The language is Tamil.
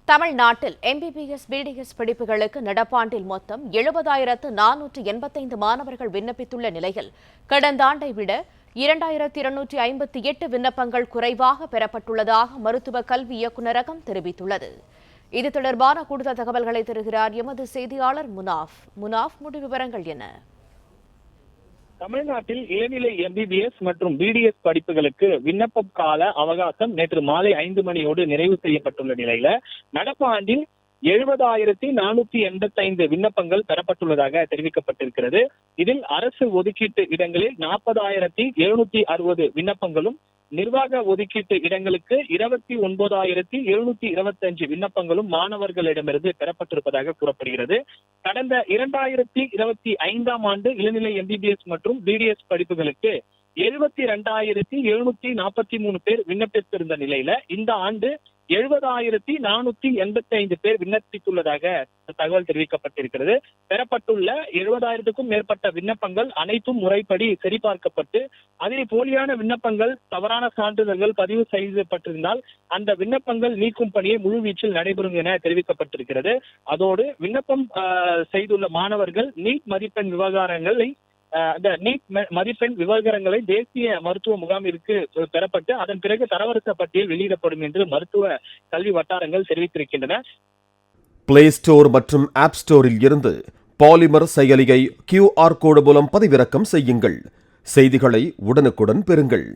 தமிழ்நாட்டில் MBBS, BDS படிப்புகளுக்கு நடப்பாண்டில் மொத்தம் 70,485 மாணவர்கள் விண்ணப்பித்துள்ள நிலையில் கடந்த ஆண்டை விட 2,258 விண்ணப்பங்கள் குறைவாக பெறப்பட்டுள்ளதாக மருத்துவ கல்வி இயக்குநரகம் தெரிவித்துள்ளது. இது தொடர்பான கூடுதல் தகவல்களை தருகிறார் எமது செய்தியாளர் முனாஃப். முழு விவரங்கள் என்ன? தமிழ்நாட்டில் இளநிலை MBBS மற்றும் BDS படிப்புகளுக்கு விண்ணப்ப கால அவகாசம் நேற்று மாலை 5 மணியோடு நிறைவு செய்யப்பட்டுள்ள நிலையில நடப்பு ஆண்டில் 70,485 விண்ணப்பங்கள் பெறப்பட்டுள்ளதாக தெரிவிக்கப்பட்டிருக்கிறது. இதில் அரசு ஒதுக்கீட்டு இடங்களில் 40,760 விண்ணப்பங்களும், நிர்வாக ஒதுக்கீட்டு இடங்களுக்கு 29,725 விண்ணப்பங்களும் மாணவர்களிடமிருந்து பெறப்பட்டிருப்பதாக கூறப்படுகிறது. கடந்த 2025ஆம் ஆண்டு இளநிலை MBBS மற்றும் BDS படிப்புகளுக்கு 72,743 பேர் விண்ணப்பித்திருந்த நிலையில இந்த ஆண்டு 70,485 பேர் விண்ணப்பித்துள்ளதாக தகவல் தெரிவிக்கப்பட்டிருக்கிறது. பெறப்பட்டுள்ள 70,000க்கும் மேற்பட்ட விண்ணப்பங்கள் அனைத்தும் முறைப்படி சரிபார்க்கப்பட்டு அதில் போலியான விண்ணப்பங்கள், தவறான சான்றிதழ்கள் பதிவு செய்யப்பட்டிருந்தால் அந்த விண்ணப்பங்கள் நீக்கும் பணியை முழுவீச்சில் நடைபெறும் என தெரிவிக்கப்பட்டிருக்கிறது. அதோடு விண்ணப்பம் செய்துள்ள மாணவர்கள் நீட் மதிப்பெண் விவகாரங்களை தேசிய மருத்துவ முகாமிற்கு பெறப்பட்டு அதன் பிறகு தரவரிசை பட்டியல் வெளியிடப்படும் என்று மருத்துவ கல்வி வட்டாரங்கள் தெரிவித்திருக்கின்றன. பிளே ஸ்டோர் மற்றும் ஆப் ஸ்டோரில் இருந்து பாலிமர் செயலியை QR கோடு மூலம் பதிவிறக்கம் செய்யுங்கள். செய்திகளை உடனுக்குடன் பெறுங்கள்.